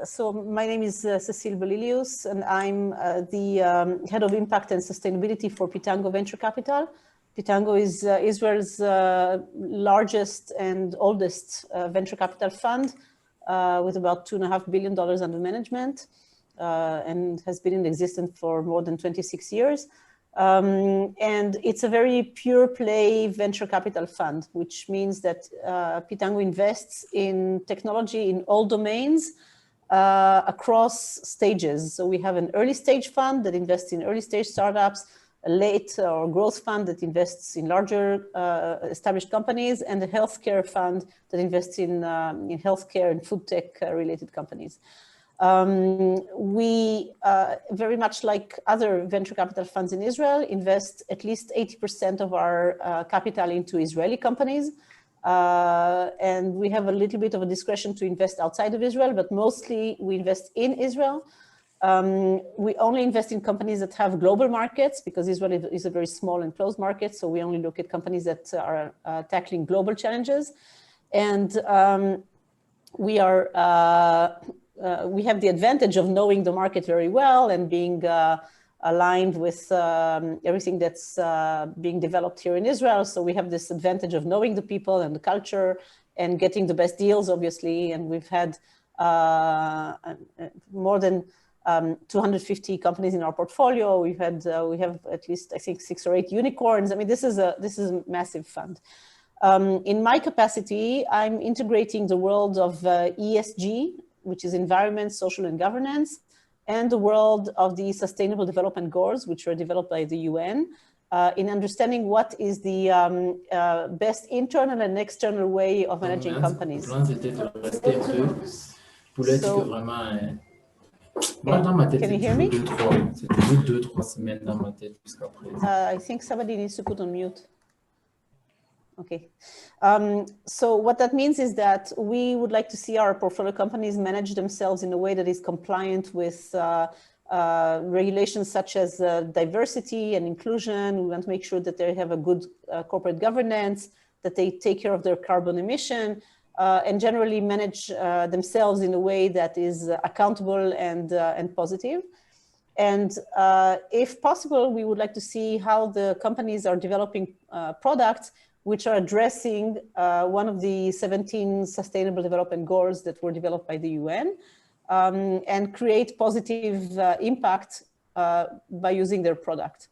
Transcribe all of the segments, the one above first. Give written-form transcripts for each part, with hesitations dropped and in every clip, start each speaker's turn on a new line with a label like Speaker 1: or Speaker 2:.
Speaker 1: So my name is Cecile Blilious, and I'm the head of impact and sustainability for Pitango Venture Capital. Pitango is Israel's largest and oldest venture capital fund with about $2.5 billion under management and has been in existence for more than 26 years. And it's a very pure play venture capital fund, which means that Pitango invests in technology in all domains across stages. So we have an early stage fund that invests in early stage startups, a late or growth fund that invests in larger established companies, and a healthcare fund that invests in healthcare and food tech related companies. We, very much like other venture capital funds in Israel, invest at least 80% of our capital into Israeli companies. And we have a little bit of a discretion to invest outside of Israel, but mostly we invest in Israel. We only invest in companies that have global markets because Israel is a very small and closed market. So we only look at companies that are tackling global challenges. And we have the advantage of knowing the market very well and being aligned with everything that's being developed here in Israel. So we have this advantage of knowing the people and the culture and getting the best deals, obviously. And we've had more than 250 companies in our portfolio. We have at least, I think, 6 or 8 unicorns. I mean, this is a massive fund. In my capacity, I'm integrating the world of ESG, which is environment, social, and governance, and the world of the Sustainable Development Goals, which were developed by the UN, in understanding what is the best internal and external way of managing companies.
Speaker 2: Can you
Speaker 1: hear me? I think somebody needs to put on mute. Okay. So what that means is that we would like to see our portfolio companies manage themselves in a way that is compliant with regulations such as diversity and inclusion. We want to make sure that they have a good corporate governance, that they take care of their carbon emission, and generally manage themselves in a way that is accountable and positive. And if possible, we would like to see how the companies are developing products which are addressing one of the 17 Sustainable Development Goals that were developed by the UN, and create positive impact by using their product.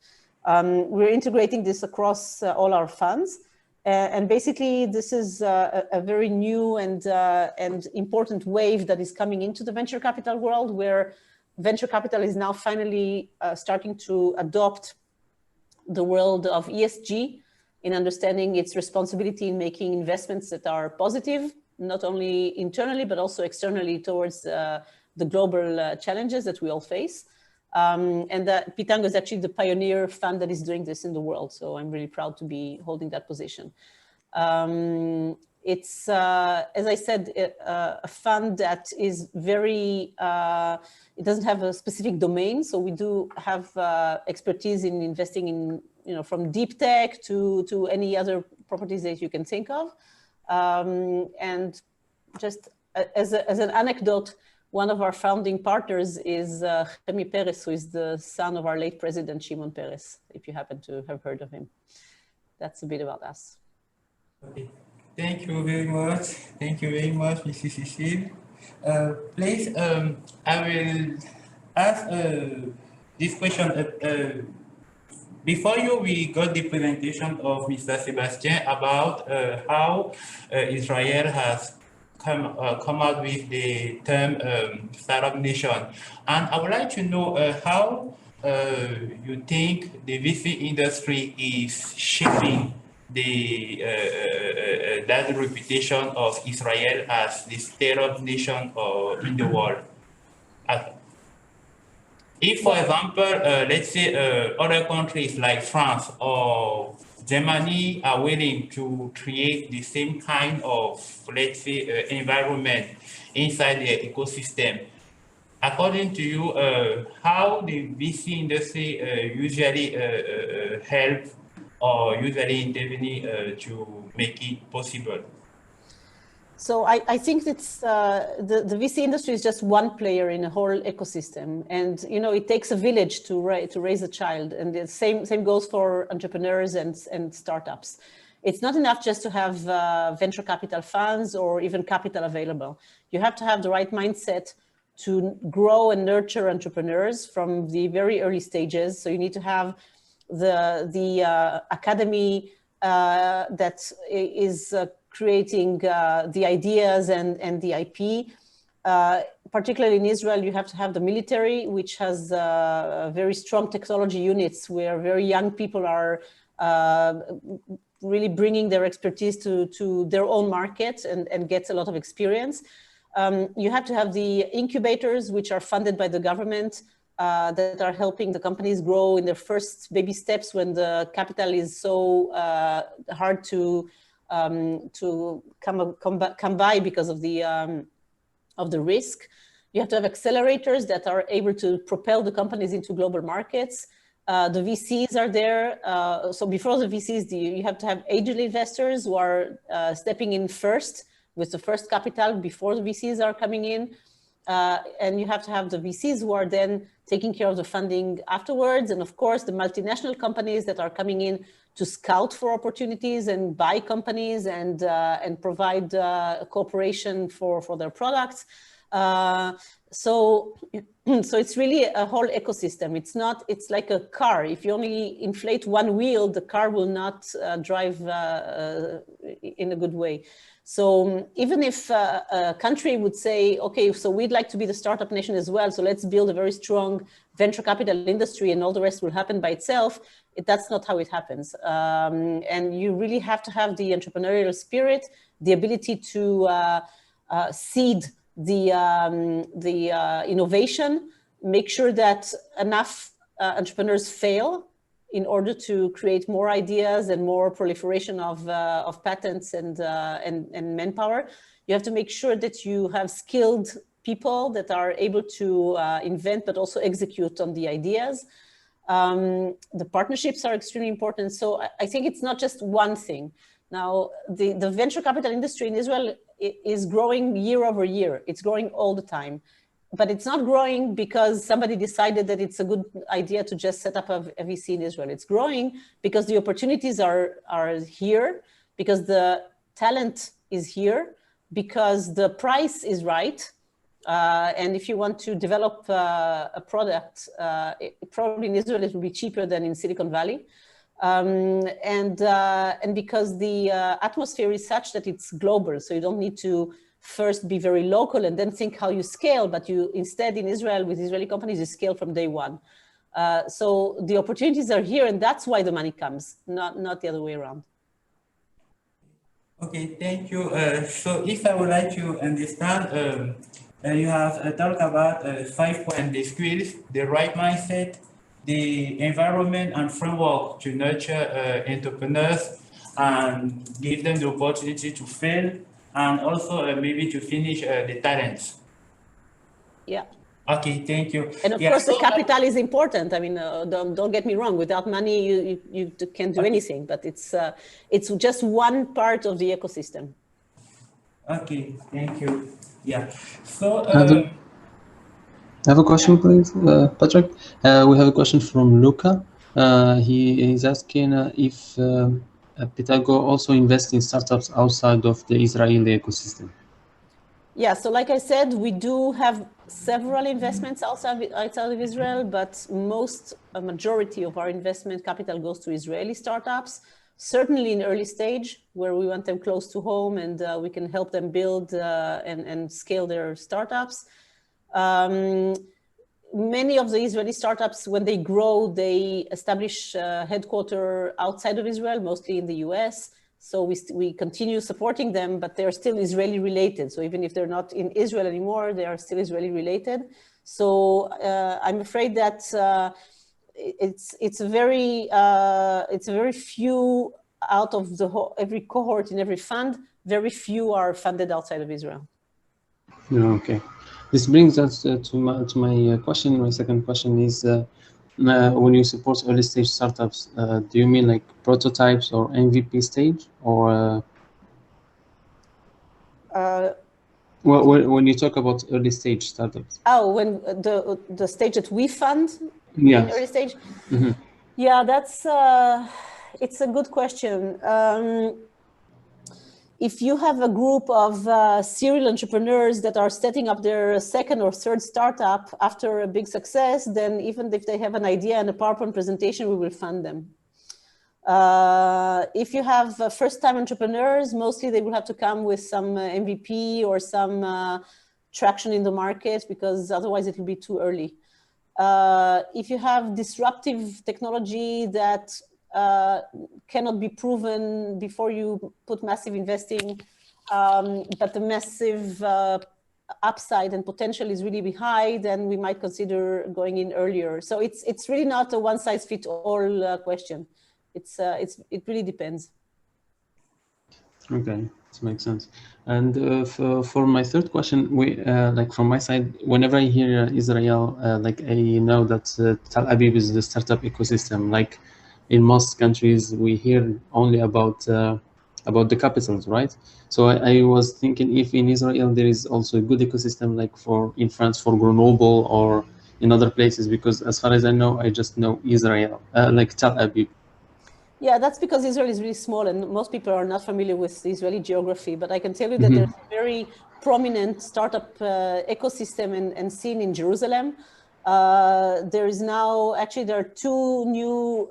Speaker 1: We're integrating this across all our funds. And basically, this is a very new and important wave that is coming into the venture capital world, where venture capital is now finally starting to adopt the world of ESG, in understanding its responsibility in making investments that are positive, not only internally, but also externally towards the global challenges that we all face. And that Pitango is actually the pioneer fund that is doing this in the world. So I'm really proud to be holding that position. It's, as I said, a fund that is very, it doesn't have a specific domain. So we do have expertise in investing in, from deep tech to any other properties that you can think of. And just as an anecdote, one of our founding partners is Chemi Peres, who is the son of our late president, Shimon Peres, if you happen to have heard of him. That's a bit about us.
Speaker 3: Okay. Thank you very much. Thank you very much, Mrs. Cecile. Please, I will ask this question. Before we got the presentation of Mr. Sébastien about how Israel has come out with the term startup nation. And I would like to know how you think the VC industry is shaping that reputation of Israel as the startup nation in the world. If, for example, let's say other countries like France or Germany are willing to create the same kind of, let's say, environment inside the ecosystem, according to you, how the VC industry usually help or usually intervene to make it possible?
Speaker 1: So I think it's the VC industry is just one player in a whole ecosystem, and you know it takes a village to raise a child, and the same goes for entrepreneurs and startups. It's not enough just to have venture capital funds or even capital available. You have to have the right mindset to grow and nurture entrepreneurs from the very early stages. So you need to have the academy that is creating the ideas and the IP. Particularly in Israel, you have to have the military, which has very strong technology units where very young people are really bringing their expertise to their own market and gets a lot of experience. You have to have the incubators, which are funded by the government, that are helping the companies grow in their first baby steps when the capital is so hard to come by because of the risk. You have to have accelerators that are able to propel the companies into global markets. The VCs are there. So before the VCs, you have to have angel investors who are stepping in first with the first capital before the VCs are coming in. And you have to have the VCs who are then taking care of the funding afterwards. And of course, the multinational companies that are coming in to scout for opportunities and buy companies and provide cooperation for their products. So it's really a whole ecosystem. It's like a car. If you only inflate one wheel, the car will not drive in a good way. So even if a country would say, okay, so we'd like to be the startup nation as well, so let's build a very strong venture capital industry and all the rest will happen by itself, that's not how it happens. And you really have to have the entrepreneurial spirit, the ability to seed the innovation, make sure that enough entrepreneurs fail in order to create more ideas and more proliferation of patents and manpower. You have to make sure that you have skilled people that are able to invent, but also execute on the ideas. The partnerships are extremely important. So I think it's not just one thing. Now, the venture capital industry in Israel is growing year over year. It's growing all the time. But it's not growing because somebody decided that it's a good idea to just set up a VC in Israel. It's growing because the opportunities are here, because the talent is here, because the price is right. And if you want to develop a product, probably in Israel it will be cheaper than in Silicon Valley. And because the atmosphere is such that it's global, so you don't need to first be very local and then think how you scale, but you instead in Israel with Israeli companies, you scale from day one. So the opportunities are here and that's why the money comes, not the other way around.
Speaker 3: Okay, thank you. So if I would like to understand, you have talked about 5 points: the skills, the right mindset, the environment and framework to nurture entrepreneurs and give them the opportunity to fail, and also maybe to finish the talents.
Speaker 1: Yeah.
Speaker 3: Okay, thank you.
Speaker 1: And of course, the capital is important. I mean, don't get me wrong. Without money, you can't do anything. But it's just one part of the ecosystem.
Speaker 3: Okay, thank you. Yeah. So
Speaker 2: I have a question, please, Patrick. We have a question from Luca. He is asking if Pitango also invests in startups outside of the Israeli ecosystem.
Speaker 1: Yeah, so like I said, we do have several investments outside of Israel, but a majority of our investment capital goes to Israeli startups, certainly in early stage where we want them close to home and we can help them build and scale their startups. Many of the Israeli startups, when they grow, they establish a headquarters outside of Israel, mostly in the US. So we continue supporting them, but they're still Israeli related. So even if they're not in Israel anymore, they are still Israeli related. So I'm afraid that it's a very few out of every cohort in every fund, very few are funded outside of Israel.
Speaker 2: Okay. This brings us to my question. My second question is, when you support early stage startups, do you mean like prototypes or MVP stage, or? Well, when you talk about early stage startups.
Speaker 1: Oh, when the stage that we fund
Speaker 2: Yes.
Speaker 1: in early stage?
Speaker 2: Mm-hmm.
Speaker 1: Yeah, that's it's a good question. If you have a group of serial entrepreneurs that are setting up their second or third startup after a big success, then even if they have an idea and a PowerPoint presentation, we will fund them. If you have first-time entrepreneurs, mostly they will have to come with some MVP or some traction in the market, because otherwise it will be too early. If you have disruptive technology that cannot be proven before you put massive investing, but the massive upside and potential is really high, then we might consider going in earlier. So it's really not a one-size-fits-all question. It really depends.
Speaker 2: Okay, this makes sense. And for my third question, like from my side, whenever I hear Israel, like I know that Tel Aviv is the startup ecosystem. Like in most countries, we hear only about the capitals, right? So I was thinking if in Israel there is also a good ecosystem, like in France for Grenoble or in other places, because as far as I know, I just know Israel, like Tel Aviv.
Speaker 1: Yeah, that's because Israel is really small and most people are not familiar with the Israeli geography. But I can tell you that there's a very prominent startup ecosystem and scene in Jerusalem. There is now, actually, there are two new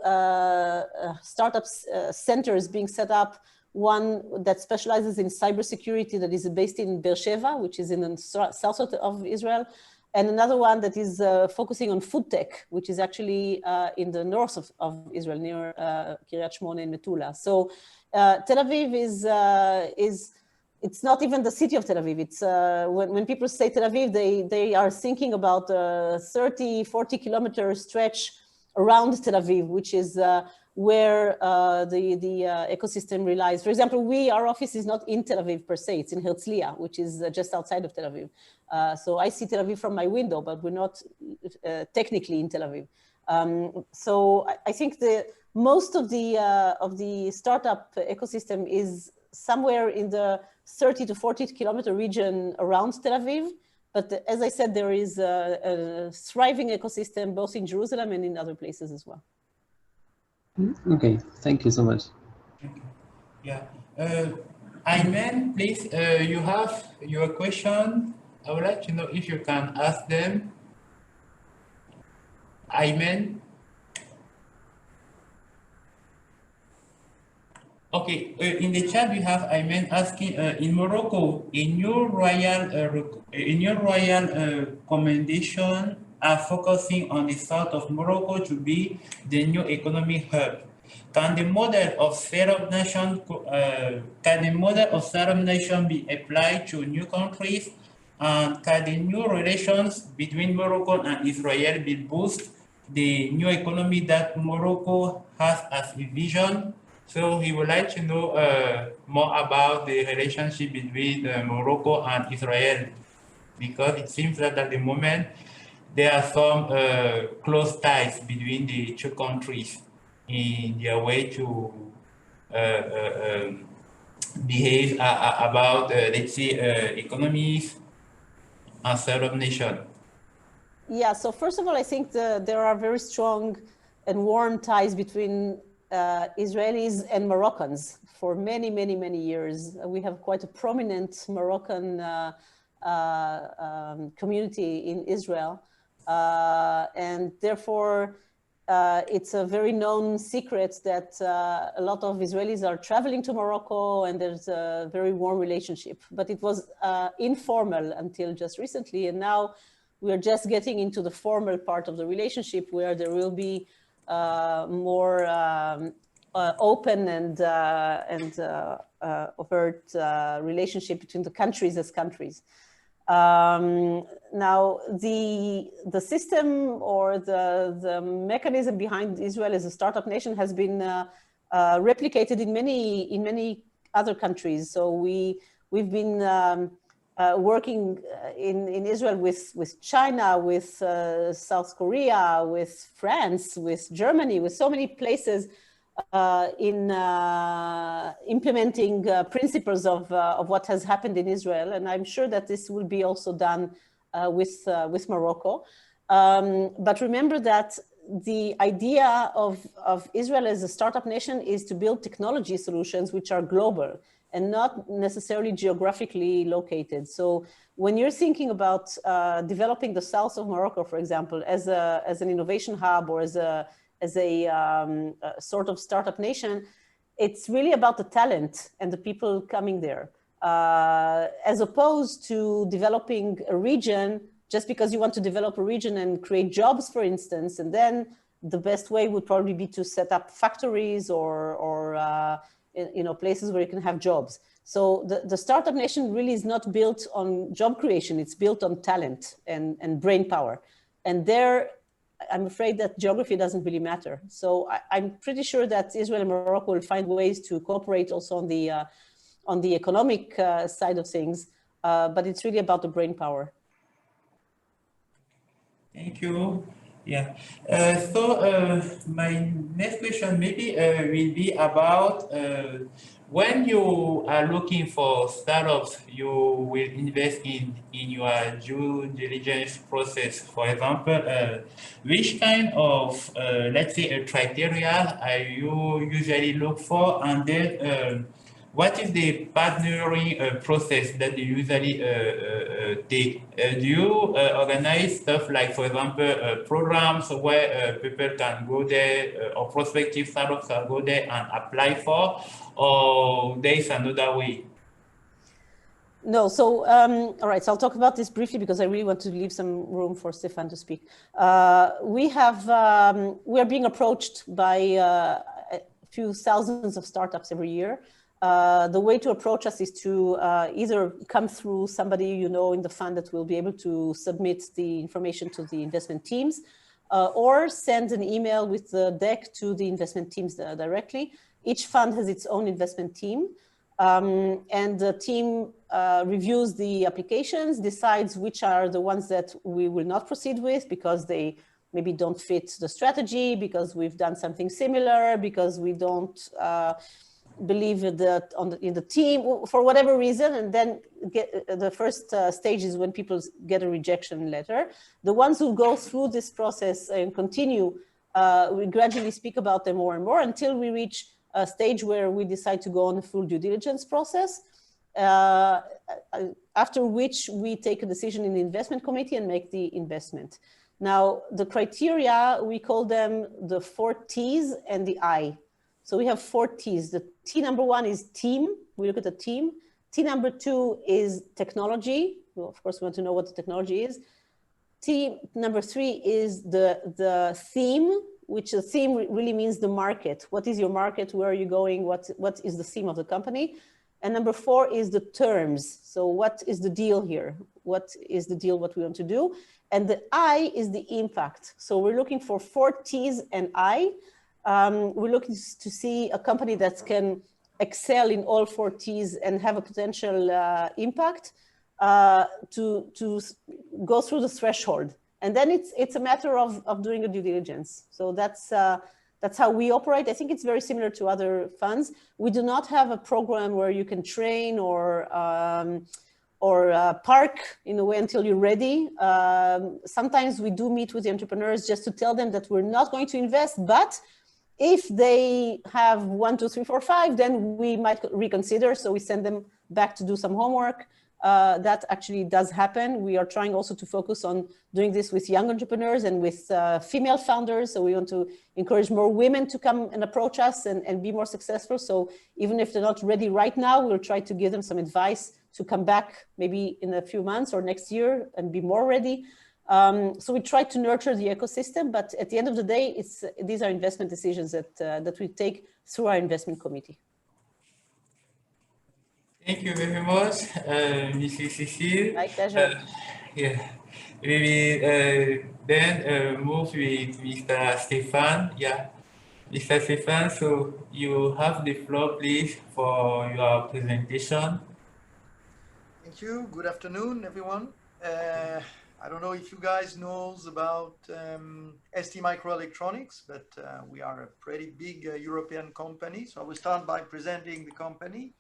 Speaker 1: startup centers being set up. One that specializes in cybersecurity that is based in Beersheba, which is in the south of Israel. And another one that is focusing on food tech, which is actually in the north of Israel, near Kiryat Shmona and Metula. So Tel Aviv it's not even the city of Tel Aviv. It's when people say Tel Aviv, they are thinking about a 30, 40 kilometer stretch around Tel Aviv, which is where the ecosystem relies. For example, our office is not in Tel Aviv per se, it's in Herzliya, which is just outside of Tel Aviv. So I see Tel Aviv from my window, but we're not technically in Tel Aviv. So I think most of the startup ecosystem is somewhere in the 30 to 40 kilometer region around Tel Aviv. But as I said, there is a thriving ecosystem both in Jerusalem and in other places as well.
Speaker 2: Okay, thank you so much.
Speaker 3: Yeah. Ayman, please, you have your question. I would like to know if you can ask them. Ayman? Okay, in the chat we have Ayman asking, in Morocco, in your royal commendation are focusing on the south of Morocco to be the new economic hub. Can the model of startup nation be applied to new countries? And can the new relations between Morocco and Israel will boost the new economy that Morocco has as a vision? So he would like to know more about the relationship between Morocco and Israel, because it seems that at the moment there are some close ties between the two countries in their way to behave about, let's say, economies and startup nation.
Speaker 1: Yeah, so first of all, I think there are very strong and warm ties between Israelis and Moroccans for many, many, many years. We have quite a prominent Moroccan community in Israel. And therefore, it's a very known secret that a lot of Israelis are traveling to Morocco and there's a very warm relationship. But it was informal until just recently. And now we are just getting into the formal part of the relationship where there will be more open and overt relationship between the countries as countries. Now, the system or the mechanism behind Israel as a startup nation has been replicated in many other countries. So we've been working in Israel with China, with South Korea, with France, with Germany, with so many places in implementing principles of what has happened in Israel. And I'm sure that this will be also done with Morocco. But remember that the idea of Israel as a startup nation is to build technology solutions which are global and not necessarily geographically located. So when you're thinking about developing the south of Morocco, for example, as an innovation hub or as a sort of startup nation, it's really about the talent and the people coming there, as opposed to developing a region just because you want to develop a region and create jobs, for instance, and then the best way would probably be to set up factories or places where you can have jobs. So the startup nation really is not built on job creation, it's built on talent and brain power. And there, I'm afraid that geography doesn't really matter. So I'm pretty sure that Israel and Morocco will find ways to cooperate also on the economic side of things, but it's really about the brain power.
Speaker 3: Thank you. Yeah. My next question maybe will be about when you are looking for startups, you will invest in your due diligence process. For example, which kind of, let's say, criteria you usually look for, and then what is the partnering process that you usually take? Do you organize stuff like, for example, programs where people can go there or prospective startups can go there and apply for, or there is another way?
Speaker 1: No, so, all right, so I'll talk about this briefly because I really want to leave some room for Stephane to speak. We are being approached by a few thousands of startups every year. The way to approach us is to either come through somebody you know in the fund that will be able to submit the information to the investment teams, or send an email with the deck to the investment teams directly. Each fund has its own investment team, and the team reviews the applications, decides which are the ones that we will not proceed with because they maybe don't fit the strategy, because we've done something similar, because we don't believe in the team, for whatever reason. And then the first stage is when people get a rejection letter. The ones who go through this process and continue, we gradually speak about them more and more until we reach a stage where we decide to go on a full due diligence process, after which we take a decision in the investment committee and make the investment. Now, the criteria, we call them the 4 T's and the I. So we have 4 T's. The T number 1 is team. We look at the team. T number 2 is technology. Well, of course, we want to know what the technology is. T number 3 is the theme, which the theme really means the market. What is your market? Where are you going? What is the theme of the company? And number 4 is the terms. So what is the deal here? What is the deal, what we want to do? And the I is the impact. So we're looking for 4 T's and I. We're looking to see a company that can excel in all 4 T's and have a potential impact to go through the threshold. And then it's a matter of doing a due diligence. So that's how we operate. I think it's very similar to other funds. We do not have a program where you can train or park in a way until you're ready. Sometimes we do meet with the entrepreneurs just to tell them that we're not going to invest, but if they have 1, 2, 3, 4, 5, then we might reconsider. So we send them back to do some homework. That actually does happen. We are trying also to focus on doing this with young entrepreneurs and with female founders. So we want to encourage more women to come and approach us and be more successful. So even if they're not ready right now, we'll try to give them some advice to come back maybe in a few months or next year and be more ready. So we try to nurture the ecosystem, but at the end of the day, these are investment decisions that we take through our investment committee.
Speaker 3: Thank you very much, Mrs. Cecile.
Speaker 1: My pleasure.
Speaker 3: Yeah, we will then move with Mr. Stephane. Yeah, Mr. Stephane, so you have the floor, please, for your presentation.
Speaker 4: Thank you. Good afternoon, everyone. I don't know if you guys knows about ST-Microelectronics, but we are a pretty big European company. So I will start by presenting the company,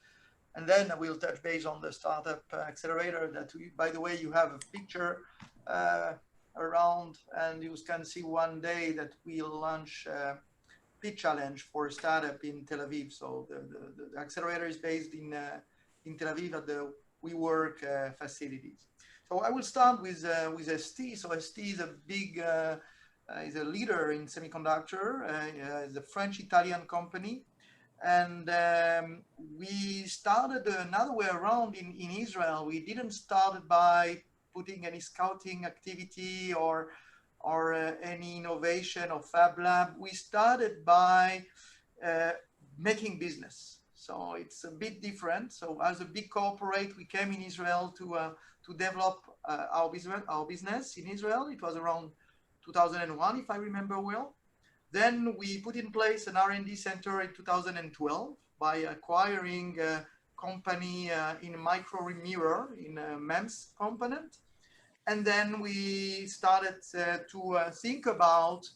Speaker 4: and then I will touch base on the startup accelerator that we, by the way, you have a picture around, and you can see one day that we'll launch Pitch Challenge for a startup in Tel Aviv. So the accelerator is based in Tel Aviv at the WeWork facilities. So I will start with ST. So ST is a big, is a leader in semiconductor. It's a French-Italian company. And we started another way around in Israel. We didn't start by putting any scouting activity or any innovation or fab lab. We started by making business. So it's a bit different. So as a big corporate, we came in Israel to develop our business in Israel. It was around 2001, if I remember well. Then we put in place an R&D center in 2012 by acquiring a company in micro mirror in a MEMS component. And then we started to think about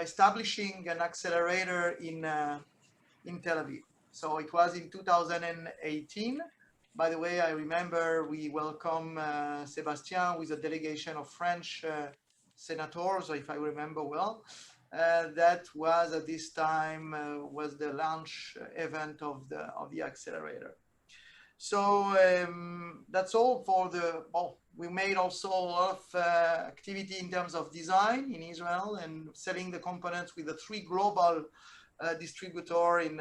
Speaker 4: establishing an accelerator in Tel Aviv. So it was in 2018. By the way, I remember we welcome Sébastien with a delegation of French senators, if I remember well. That was at this time was the launch event of the accelerator. So that's all for the, well, we made also a lot of activity in terms of design in Israel and selling the components with the 3 global distributor in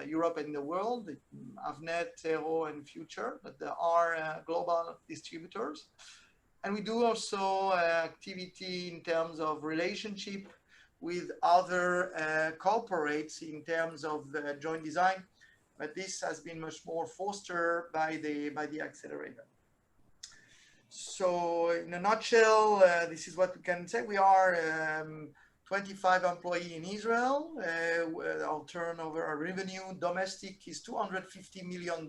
Speaker 4: Europe and in the world, Avnet, Tero, and Future, but there are global distributors. And we do also activity in terms of relationship with other corporates in terms of joint design, but this has been much more fostered by the accelerator. So in a nutshell, this is what we can say. We are 25 employees in Israel. Our turnover, our revenue domestic is $250 million,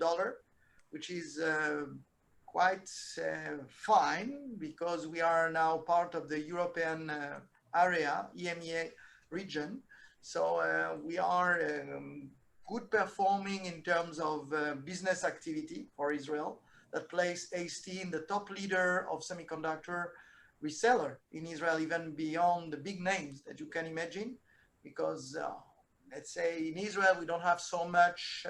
Speaker 4: which is quite fine because we are now part of the European area, EMEA region. So we are good performing in terms of business activity for Israel that places ST in the top leader of semiconductor reseller in Israel, even beyond the big names that you can imagine, because let's say in Israel, we don't have so much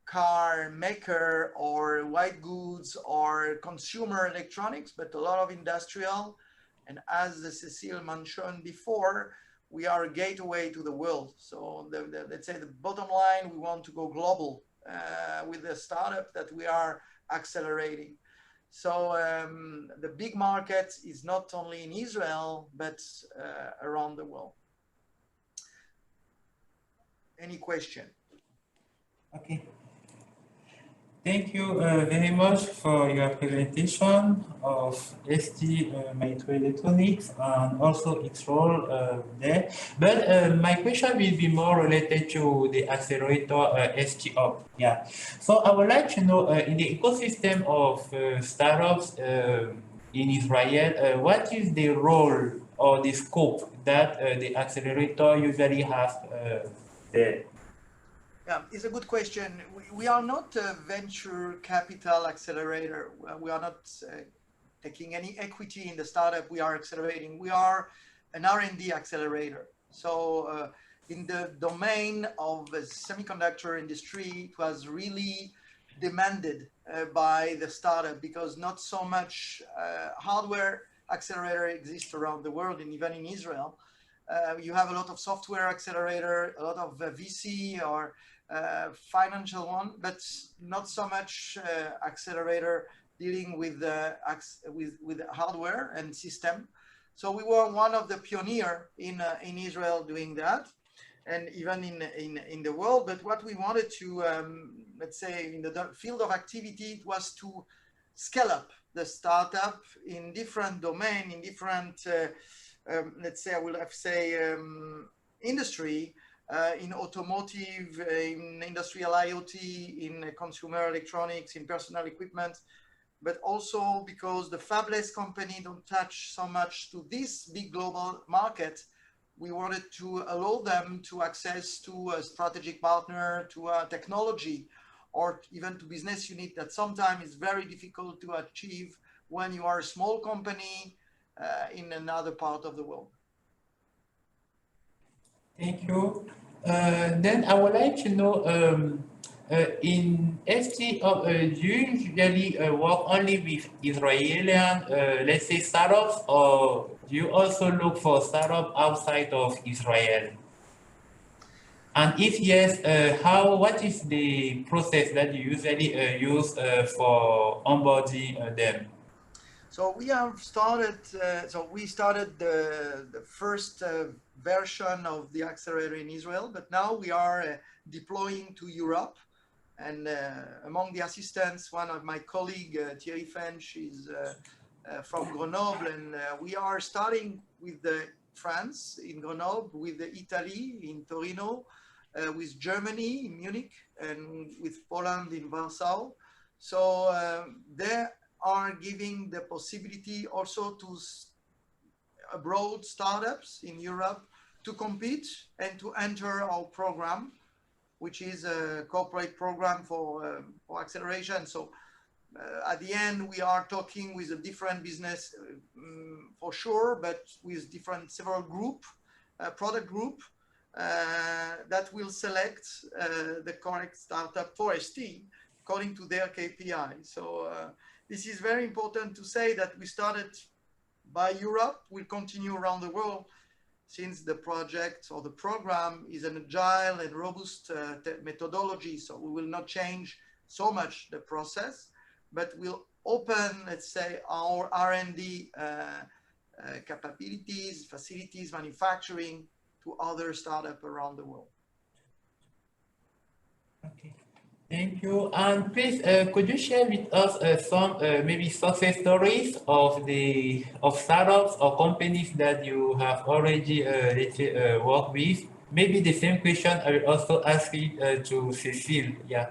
Speaker 4: car maker or white goods or consumer electronics, but a lot of industrial. And as Cecile mentioned before, we are a gateway to the world. So let's say the bottom line, we want to go global with the startup that we are accelerating. So the big market is not only in Israel, but around the world. Any question?
Speaker 3: Okay. Thank you very much for your presentation of ST-Microelectronics and also its role there. But my question will be more related to the accelerator ST-Up. Yeah. So I would like to know in the ecosystem of startups in Israel, what is the role or the scope that the accelerator usually has there?
Speaker 4: Yeah, it's a good question. We are not a venture capital accelerator. We are not taking any equity in the startup we are accelerating. We are an R&D accelerator. So in the domain of the semiconductor industry, it was really demanded by the startup because not so much hardware accelerator exists around the world and even in Israel. You have a lot of software accelerator, a lot of VC or financial one, but not so much accelerator dealing with hardware and system. So we were one of the pioneer in Israel doing that, and even in the world. But what we wanted to, let's say, in the field of activity, was to scale up the startup in different domain, in different, let's say, I will have to say, industry. In automotive, in industrial IoT, in consumer electronics, in personal equipment. but also because the fabless company don't touch so much to this big global market. We wanted to allow them to access to a strategic partner, to a technology, or even to business unit that sometimes is very difficult to achieve when you are a small company in another part of the world.
Speaker 3: Thank you. Then I would like to know, in ST, do you usually work only with Israeli, let's say, startups, or do you also look for startups outside of Israel? And if yes, what is the process that you usually use for onboarding them?
Speaker 4: So we have started, we started the first version of the accelerator in Israel, but now we are deploying to Europe. And among the assistants, one of my colleague, Thierry French, is from Grenoble, and we are starting with the France in Grenoble, with the Italy in Torino, with Germany in Munich, and with Poland in Warsaw. So they are giving the possibility also to abroad startups in Europe to compete and to enter our program, which is a corporate program for acceleration. So at the end, we are talking with a different business for sure, but with several product group that will select the correct startup for ST according to their KPI. So this is very important to say that we started by Europe, we'll continue around the world, since the project or the program is an agile and robust methodology. So we will not change so much the process, but we'll open, let's say, our R&D capabilities, facilities, manufacturing to other startups around the world.
Speaker 3: Okay. Thank you. And please, could you share with us some maybe success stories of startups or companies that you have already let's say, worked with? Maybe the same question I will also ask it to Cecile. Yeah.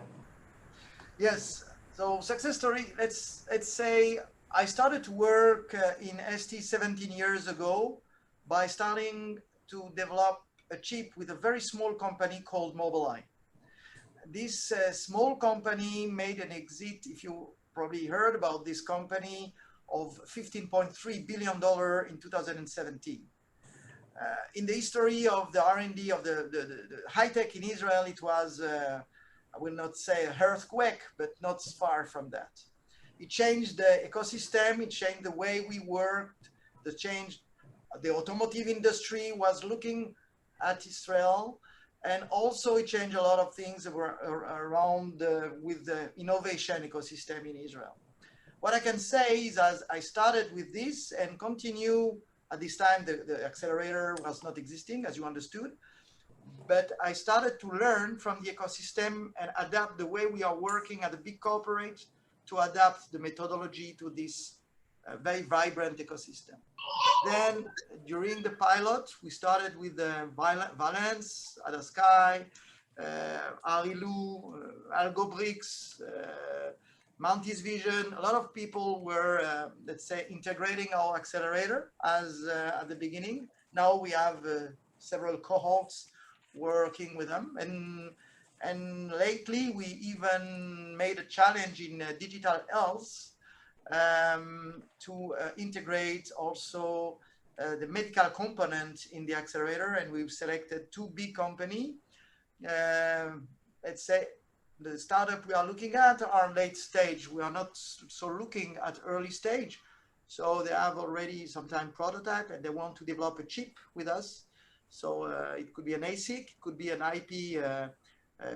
Speaker 4: Yes. So success story. Let's say I started to work in ST 17 years ago by starting to develop a chip with a very small company called Mobileye. This small company made an exit, if you probably heard about this company, of $15.3 billion in 2017. In the history of the R&D of the high-tech in Israel, it was, I will not say an earthquake, but not far from that. It changed the ecosystem, it changed the way we worked, the automotive industry was looking at Israel. And also it changed a lot of things around with the innovation ecosystem in Israel. What I can say is, as I started with this and continue at this time, the accelerator was not existing, as you understood, but I started to learn from the ecosystem and adapt the way we are working at a big corporate to adapt the methodology to this very vibrant ecosystem. Then during the pilot, we started with Valence, Adasky, Arilu, Algobrix, Mantis Vision. A lot of people were, let's say, integrating our accelerator as at the beginning. Now we have several cohorts working with them. And lately, we even made a challenge in digital health to integrate also the medical component in the accelerator, and we've selected two big companies. Let's say the startup we are looking at are late stage. We are not so looking at early stage. So they have already sometime prototype and they want to develop a chip with us. So it could be an ASIC, it could be an IP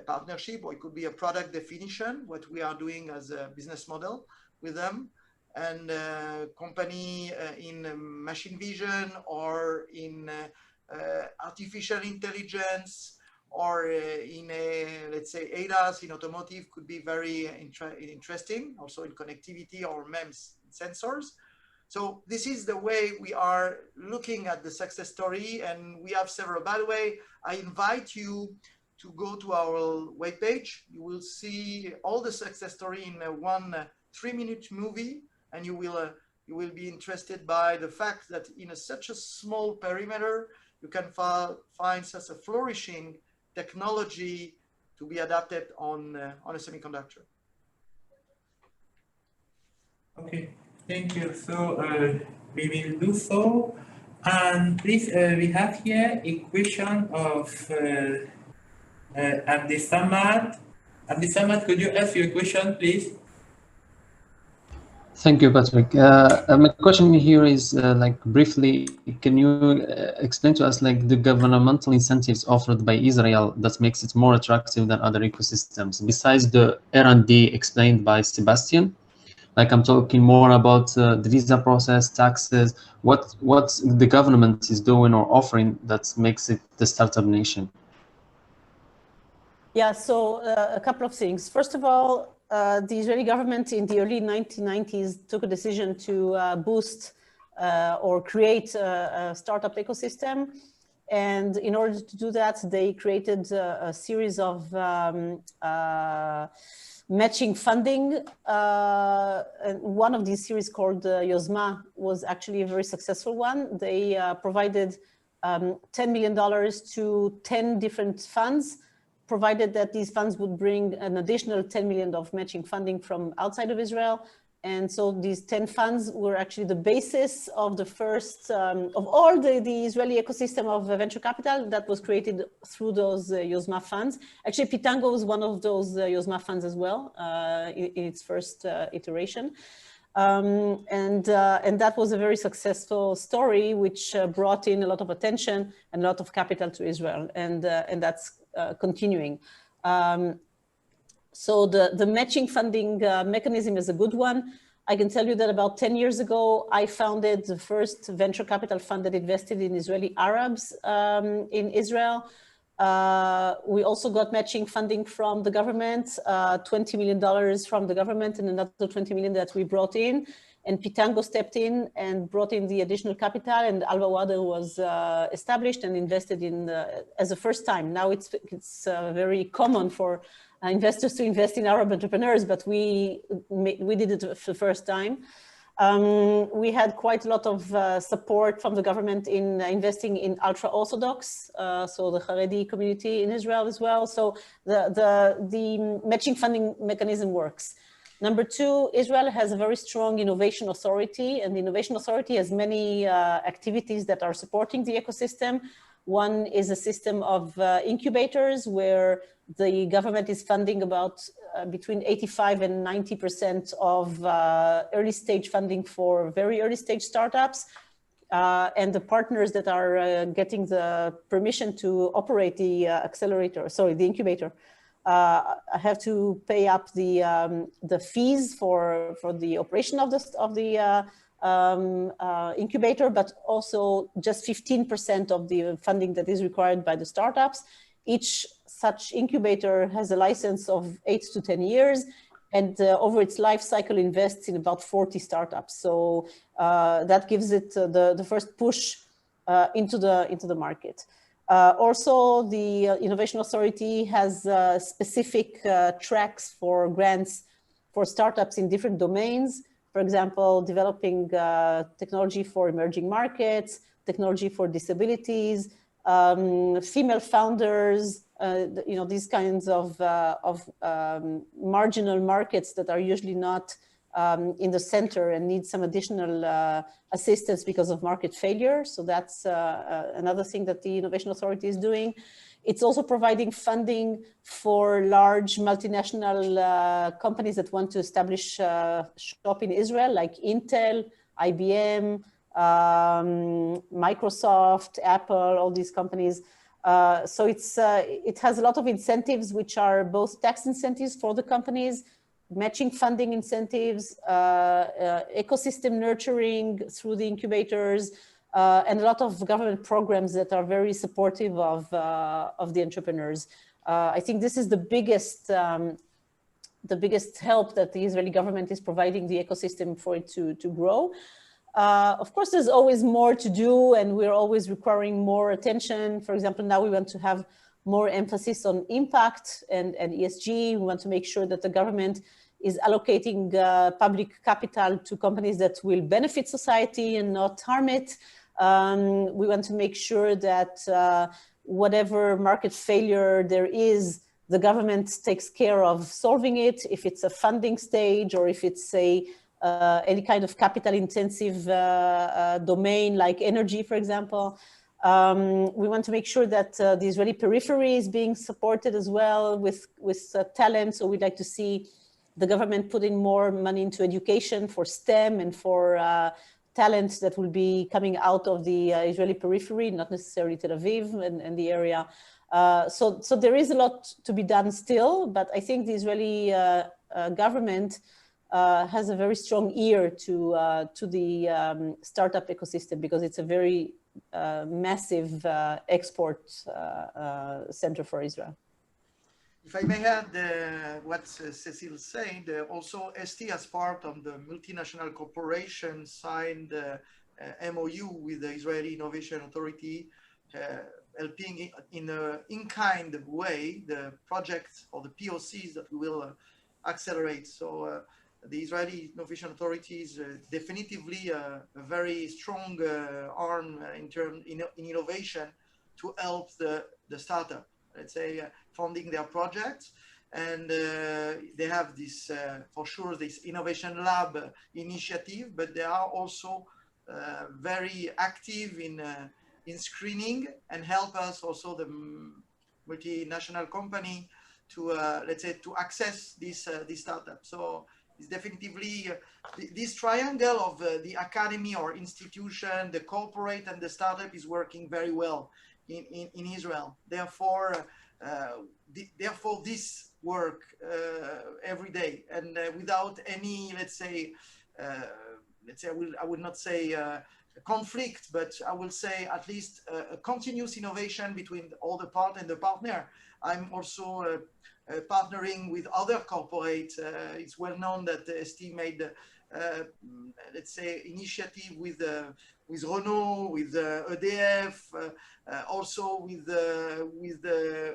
Speaker 4: partnership, or it could be a product definition, what we are doing as a business model with them. And company in machine vision or in artificial intelligence or in let's say ADAS in automotive could be very interesting, also in connectivity or MEMS sensors. So this is the way we are looking at the success story, and we have several. By the way, I invite you to go to our webpage. You will see all the success story in one 3-minute movie, and you will be interested by the fact that in such a small perimeter, you can find such a flourishing technology to be adapted on a semiconductor.
Speaker 3: Okay, thank you. So we will do so. And please, we have here a question of Abdisamad. Abdisamad, could you ask your question, please?
Speaker 2: Thank you, Patrick. My question here is, like, briefly, can you explain to us, like, the governmental incentives offered by Israel that makes it more attractive than other ecosystems, besides the R&D explained by Sebastian? Like, I'm talking more about the visa process, taxes, what the government is doing or offering that makes it the startup nation.
Speaker 1: Yeah, so a couple of things. First of all, the Israeli government in the early 1990s took a decision to boost or create a startup ecosystem. And in order to do that, they created a series of matching funding. And one of these series called Yozma was actually a very successful one. They provided $10 million to 10 different funds, provided that these funds would bring an additional 10 million of matching funding from outside of Israel. And so these 10 funds were actually the basis of the first, of all the Israeli ecosystem of venture capital that was created through those Yozma funds. Actually, Pitango was one of those Yozma funds as well in its first iteration. And that was a very successful story, which brought in a lot of attention and a lot of capital to Israel. And that's continuing. So the matching funding mechanism is a good one. I can tell you that about 10 years ago, I founded the first venture capital fund that invested in Israeli Arabs in Israel. We also got matching funding from the government, $20 million from the government and another $20 million that we brought in. And Pitango stepped in and brought in the additional capital, and Alba Wader was established and invested in as a first time. Now it's very common for investors to invest in Arab entrepreneurs, but we did it for the first time. We had quite a lot of support from the government in investing in ultra-Orthodox, so the Haredi community in Israel as well. So the matching funding mechanism works. Number two, Israel has a very strong innovation authority, and the innovation authority has many activities that are supporting the ecosystem. One is a system of incubators where the government is funding about between 85 and 90% of early stage funding for very early stage startups. And the partners that are getting the permission to operate the the incubator, have to pay up the fees for the operation of the incubator, but also just 15% of the funding that is required by the startups. Each such incubator has a license of 8 to 10 years, and over its life cycle invests in about 40 startups. So that gives it the first push into the market. Also, the Innovation Authority has specific tracks for grants for startups in different domains. For example, developing technology for emerging markets, technology for disabilities, female founders, these kinds of marginal markets that are usually not in the center and need some additional assistance because of market failure. So that's another thing that the Innovation Authority is doing. It's also providing funding for large multinational companies that want to establish shop in Israel, like Intel, IBM, Microsoft, Apple, all these companies. So it has a lot of incentives, which are both tax incentives for the companies, matching funding incentives, ecosystem nurturing through the incubators, and a lot of government programs that are very supportive of the entrepreneurs. I think this is the biggest help that the Israeli government is providing the ecosystem for it to grow. Of course, there's always more to do, and we're always requiring more attention. For example, now we want to have more emphasis on impact and ESG. We want to make sure that the government is allocating public capital to companies that will benefit society and not harm it. We want to make sure that whatever market failure there is, the government takes care of solving it, if it's a funding stage or if it's any kind of capital intensive domain like energy, for example. We want to make sure that the Israeli periphery is being supported as well with talent. So we'd like to see the government putting more money into education for STEM and for talent that will be coming out of the Israeli periphery, not necessarily Tel Aviv and the area. So there is a lot to be done still, but I think the Israeli government has a very strong ear to the startup ecosystem, because it's a very massive export center for Israel.
Speaker 4: If I may add what Cecile said, also ST as part of the multinational corporation signed MOU with the Israeli Innovation Authority, helping in an in-kind way the projects or the POCs that we will accelerate. So the Israeli Innovation Authority is definitively a very strong arm in innovation to help the startup, let's say, funding their projects. And they have this, for sure, this Innovation Lab initiative, but they are also very active in screening and help us also, the multinational company, to let's say, to access this startup. So it's definitively this triangle of the academy or institution, the corporate, and the startup is working very well in Israel. Therefore, this work every day, and without any, let's say, I would not say conflict, but I will say at least a continuous innovation between all the part and the partner. I'm also partnering with other corporates. It's well known that ST made, let's say, initiative with Renault, with EDF, also with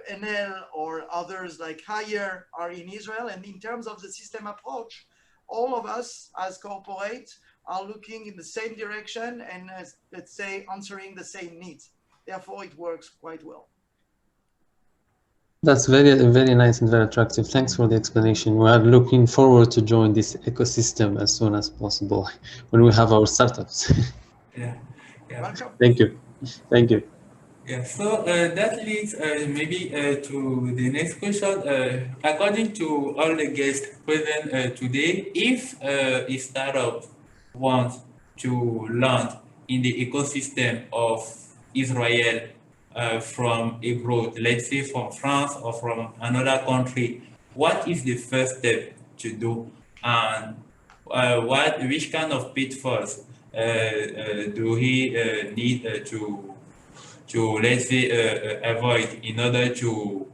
Speaker 4: NL or others like Haier are in Israel. And in terms of the system approach, all of us as corporates are looking in the same direction and, let's say, answering the same needs. Therefore, it works quite well.
Speaker 2: That's very, very nice and very attractive. Thanks for the explanation. We are looking forward to join this ecosystem as soon as possible when we have our startups.
Speaker 3: Yeah.
Speaker 4: Welcome.
Speaker 2: Thank you. Thank you.
Speaker 3: Yeah, so that leads maybe to the next question. According to all the guests present today, if a startup wants to land in the ecosystem of Israel from abroad, let's say from France or from another country, what is the first step to do, and which kind of pitfalls do he need to let's say avoid in order to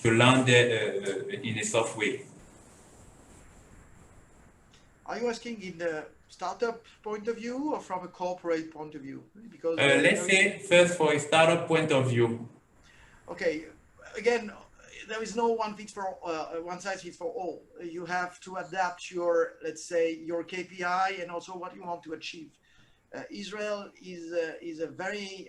Speaker 3: to land in a soft way?
Speaker 4: Are you asking in the startup point of view or from a corporate point of view? Because
Speaker 3: let's say first for a startup point of view.
Speaker 4: Okay, again, there is no one size fits for all. You have to adapt your, let's say, your KPI and also what you want to achieve. Israel is a very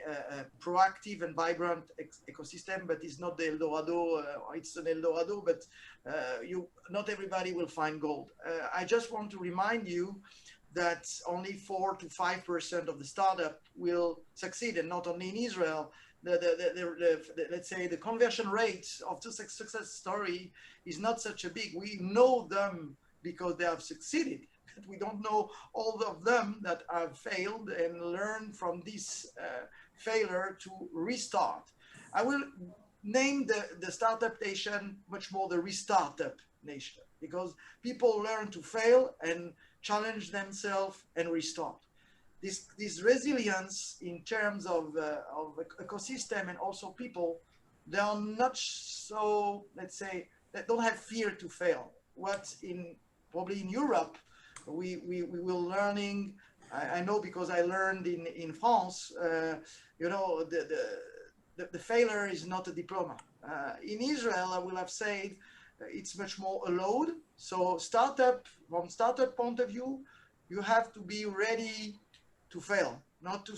Speaker 4: proactive and vibrant ecosystem, but it's not the El Dorado. It's an El Dorado, but not everybody will find gold. I just want to remind you that only 4 to 5% of the startup will succeed, and not only in Israel. Let's say the conversion rate of the success story is not such a big. We know them because they have succeeded. We don't know all of them that have failed and learn from this failure to restart. I will name the startup nation much more the restartup nation, because people learn to fail and challenge themselves and restart. This resilience in terms of ecosystem and also people, they are not so, let's say, they don't have fear to fail. What probably in Europe, we will learning. I know because I learned in France. The failure is not a diploma. In Israel, I will have said it's much more allowed. So from startup point of view, you have to be ready to fail, not to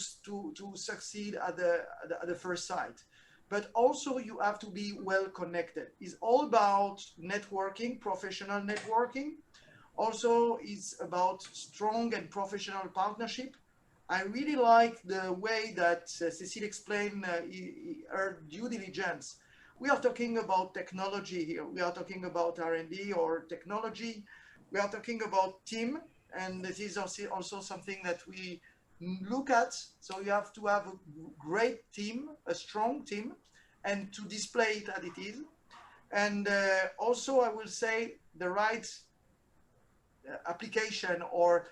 Speaker 4: succeed at the first sight. But also you have to be well connected. It's all about networking, professional networking. Also, it's about strong and professional partnership. I really like the way that Cecile explained her due diligence. We are talking about technology here. We are talking about R&D or technology. We are talking about team. And this is also something that we look at. So you have to have a great team, a strong team, and to display it as it is. And also, I will say the right application or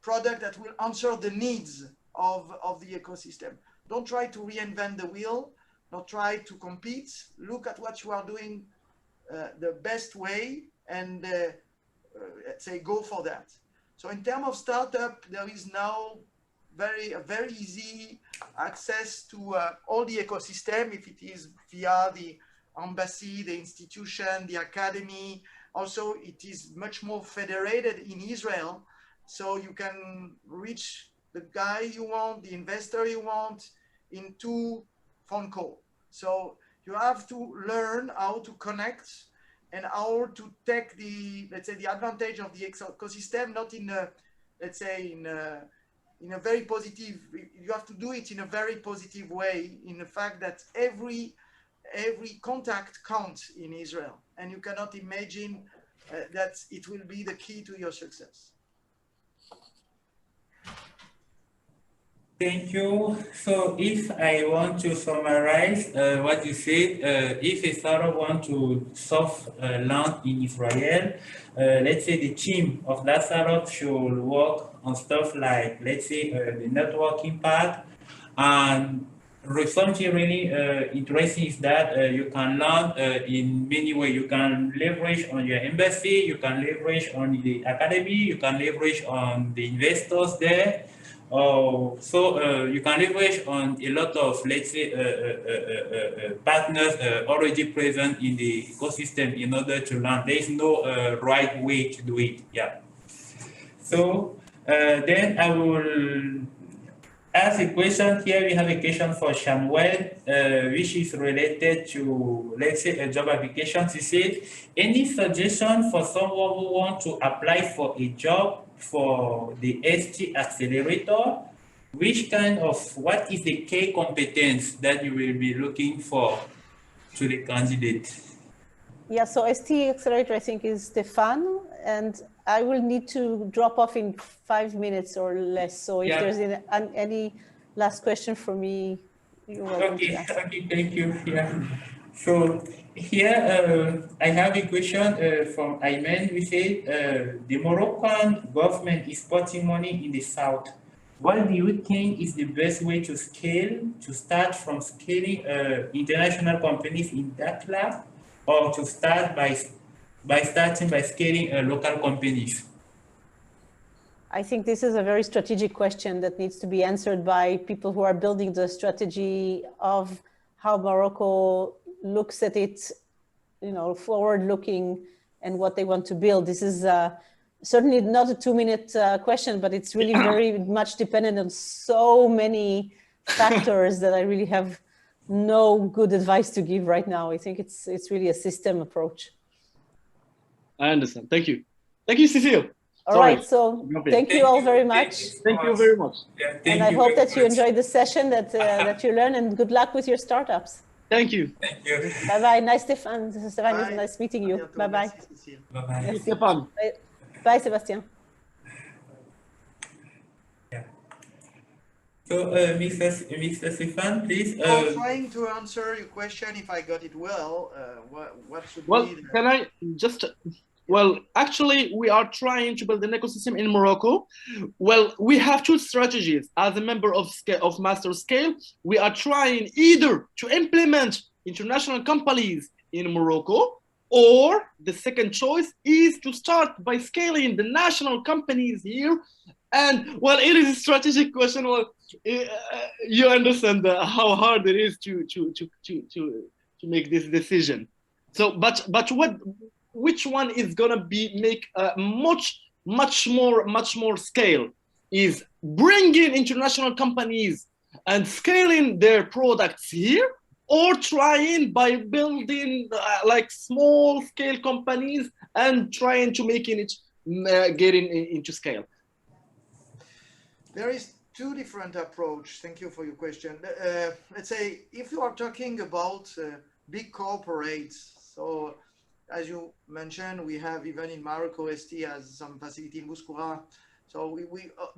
Speaker 4: product that will answer the needs of the ecosystem. Don't try to reinvent the wheel, not try to compete. Look at what you are doing the best way and let's say go for that. So in terms of startup, there is now very easy access to all the ecosystem, if it is via the embassy, the institution, the academy. Also, it is much more federated in Israel. So you can reach the guy you want, the investor you want in 2 phone calls. So you have to learn how to connect and how to take the, let's say, the advantage of the ecosystem, not in a, let's say, in a very positive, you have to do it in a very positive way, in the fact that every contact counts in Israel. And you cannot imagine that it will be the key to your success.
Speaker 3: Thank you. So if I want to summarize what you said, if a startup wants to soft land in Israel, let's say the team of that startup should work on stuff like, let's say, the networking part. And something really interesting is that you can learn in many ways. You can leverage on your embassy, you can leverage on the academy, you can leverage on the investors there. So you can leverage on a lot of, let's say, partners already present in the ecosystem in order to learn. There is no right way to do it. Yeah. So then I will ask a question here. We have a question for Samuel, which is related to, let's say, a job application. He said, any suggestion for someone who wants to apply for a job for the ST accelerator? What is the key competence that you will be looking for to the candidate?
Speaker 1: Yeah, so ST accelerator, I think, is Stephane, and I will need to drop off in 5 minutes or less. So if there's any last question for me, you're welcome to ask.
Speaker 3: Okay, thank you. Yeah. So here I have a question from Ayman. We say the Moroccan government is putting money in the south. What do you think is the best way to start from scaling international companies in that lab, or to start by scaling local companies?
Speaker 1: I think this is a very strategic question that needs to be answered by people who are building the strategy of how Morocco looks at it, forward-looking, and what they want to build. This is certainly not a 2-minute question, but it's really very much dependent on so many factors that I really have no good advice to give right now. I think it's really a system approach.
Speaker 5: I understand. Thank you. Thank you, Cecile.
Speaker 1: All right, so thank you all very much.
Speaker 5: Thank you very much.
Speaker 3: Yeah,
Speaker 1: and I hope that you enjoyed the session, that you learn, and good luck with your startups.
Speaker 5: Thank you.
Speaker 3: Thank you.
Speaker 1: Bye-bye. Nice, Stephane. Stephane, it was nice meeting you. Bye-bye.
Speaker 3: Bye-bye.
Speaker 5: Stephane.
Speaker 1: Bye, Sébastien.
Speaker 3: Yeah. So, Mr. Stephane, please.
Speaker 4: I'm trying to answer your question if I got it well. What should be?
Speaker 5: Well, can I just? Well, actually, we are trying to build an ecosystem in Morocco. Well, we have 2 strategies. As a member of Master Scale, we are trying either to implement international companies in Morocco, or the second choice is to start by scaling the national companies here. And well, it is a strategic question. Well, you understand how hard it is to make this decision. So, but which one is gonna be make much more scale? Is bringing international companies and scaling their products here, or trying by building like small scale companies and trying to making it getting into scale?
Speaker 4: There is two different approach. Thank you for your question. Let's say if you are talking about big corporates, so as you mentioned, we have even in Morocco, ST has some facility in Bouskoura. So we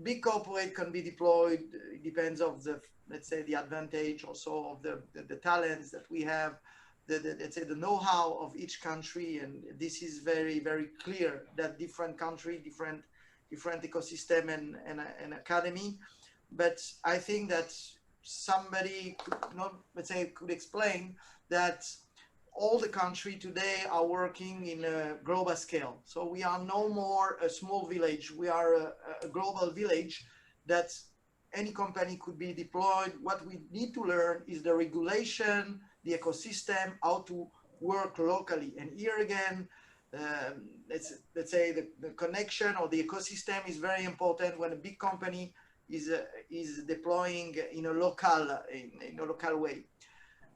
Speaker 4: big corporate can be deployed. It depends of the, let's say, the advantage also of the talents that we have, let's say the know-how of each country. And this is very, very clear that different country, different ecosystem and academy. But I think that somebody could not, let's say, could explain that all the country today are working in a global scale. So we are no more a small village. We are a global village that any company could be deployed. What we need to learn is the regulation, the ecosystem, how to work locally. And here again, let's say the connection or the ecosystem is very important when a big company is deploying in a local way.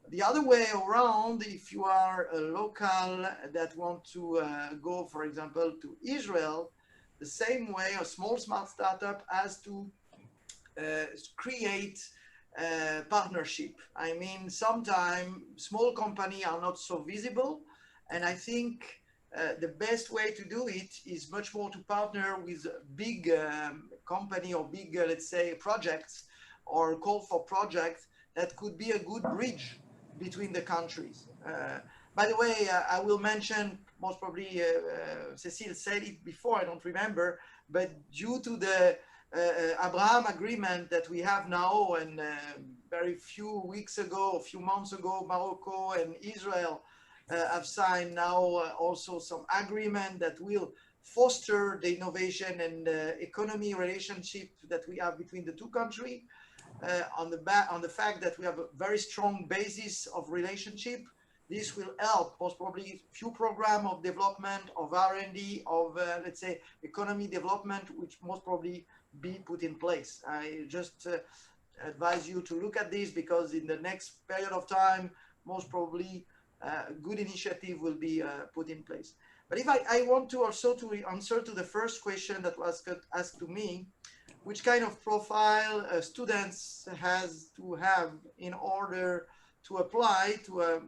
Speaker 4: The other way around, if you are a local that want to go, for example, to Israel, the same way a small smart startup has to create partnership. I mean, sometimes small companies are not so visible, and I think the best way to do it is much more to partner with big company or big, let's say, projects or call for projects that could be a good bridge between the countries. By the way, I will mention, most probably Cecile said it before, I don't remember, but due to the Abraham agreement that we have now, and very few weeks ago, a few months ago, Morocco and Israel have signed now also some agreement that will foster the innovation and economy relationship that we have between the two countries. On the fact that we have a very strong basis of relationship, this will help most probably few program of development, of R&D, of let's say economy development, which most probably be put in place. I just advise you to look at this, because in the next period of time, most probably good initiative will be put in place. But if I want to also to answer to the first question that was asked to me, which kind of profile students has to have in order to apply to a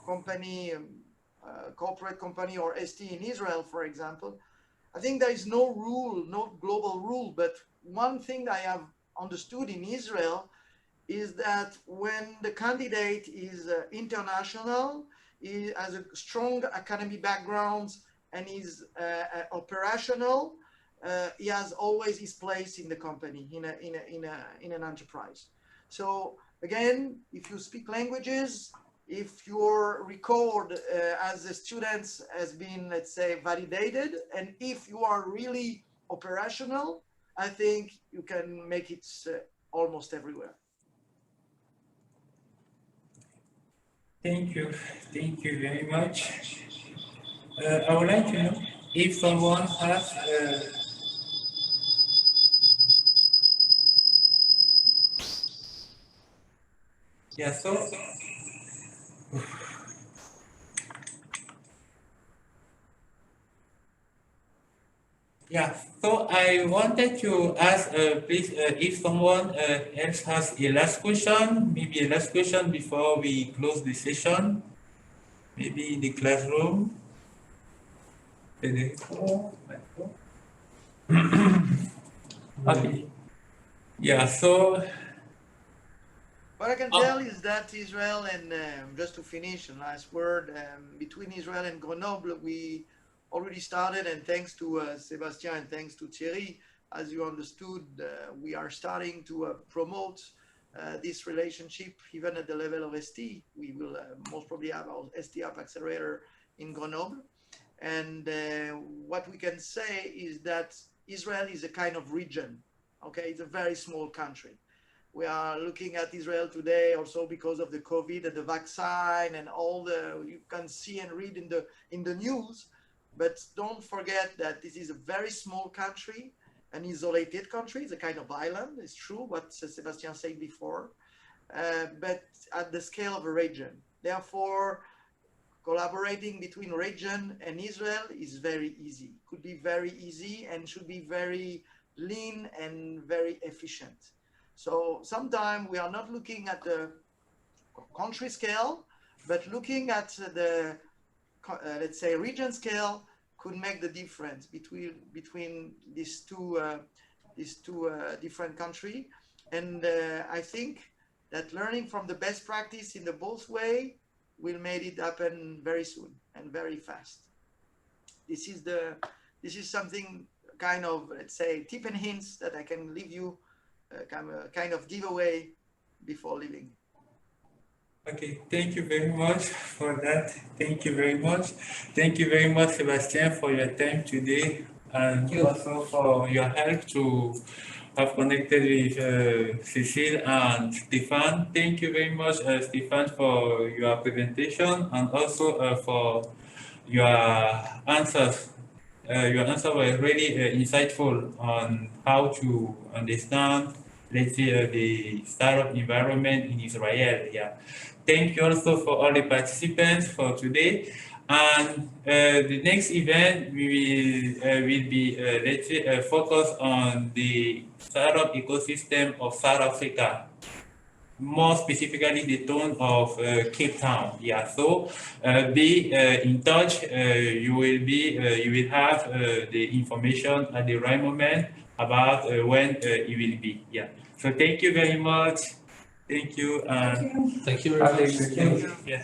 Speaker 4: company, corporate company or ST in Israel, for example. I think there is no rule, no global rule, but one thing I have understood in Israel is that when the candidate is international, he has a strong academic background and is operational, he has always his place in the company, in an enterprise. So again, if you speak languages, if your record as a student has been, let's say, validated, and if you are really operational, I think you can make it almost everywhere.
Speaker 3: Thank you very much. I would like to know if someone has yeah, so yeah, so I wanted to ask, please, if someone else has a last question, maybe a last question before we close the session, maybe in the classroom. Okay. Yeah, so
Speaker 4: What I can tell is that Israel, and just to finish, and last word, between Israel and Grenoble, we already started, and thanks to Sébastien and thanks to Thierry, as you understood, we are starting to promote this relationship even at the level of ST. We will most probably have our ST App Accelerator in Grenoble. And what we can say is that Israel is a kind of region, okay? It's a very small country. We are looking at Israel today also because of the COVID and the vaccine and all the, you can see and read in the news. But don't forget that this is a very small country, an isolated country. It's a kind of island. It's true what Sebastian said before, but at the scale of a region. Therefore, collaborating between region and Israel is very easy. Could be very easy and should be very lean and very efficient. So sometimes we are not looking at the country scale, but looking at the, let's say, region scale could make the difference between these two different countries. And I think that learning from the best practice in the both way will make it happen very soon and very fast. This is something kind of, let's say, tip and hints that I can leave you, kind of giveaway before leaving.
Speaker 3: Okay, thank you very much for that. Thank you very much. Thank you very much, Sebastian, for your time today, and also for your help to have connected with Cecile and Stephane. Thank you very much, Stephane, for your presentation and also for your answers. Your answers were really insightful on how to understand, let's say, the startup environment in Israel. Yeah. Thank you also for all the participants for today. And the next event will be, let's say, focused on the startup ecosystem of South Africa. More specifically, the town of Cape Town. Yeah, so be in touch. You will have the information at the right moment about when it will be. Yeah. So thank you very much. Thank you.
Speaker 2: Thank you very much.
Speaker 3: Yeah.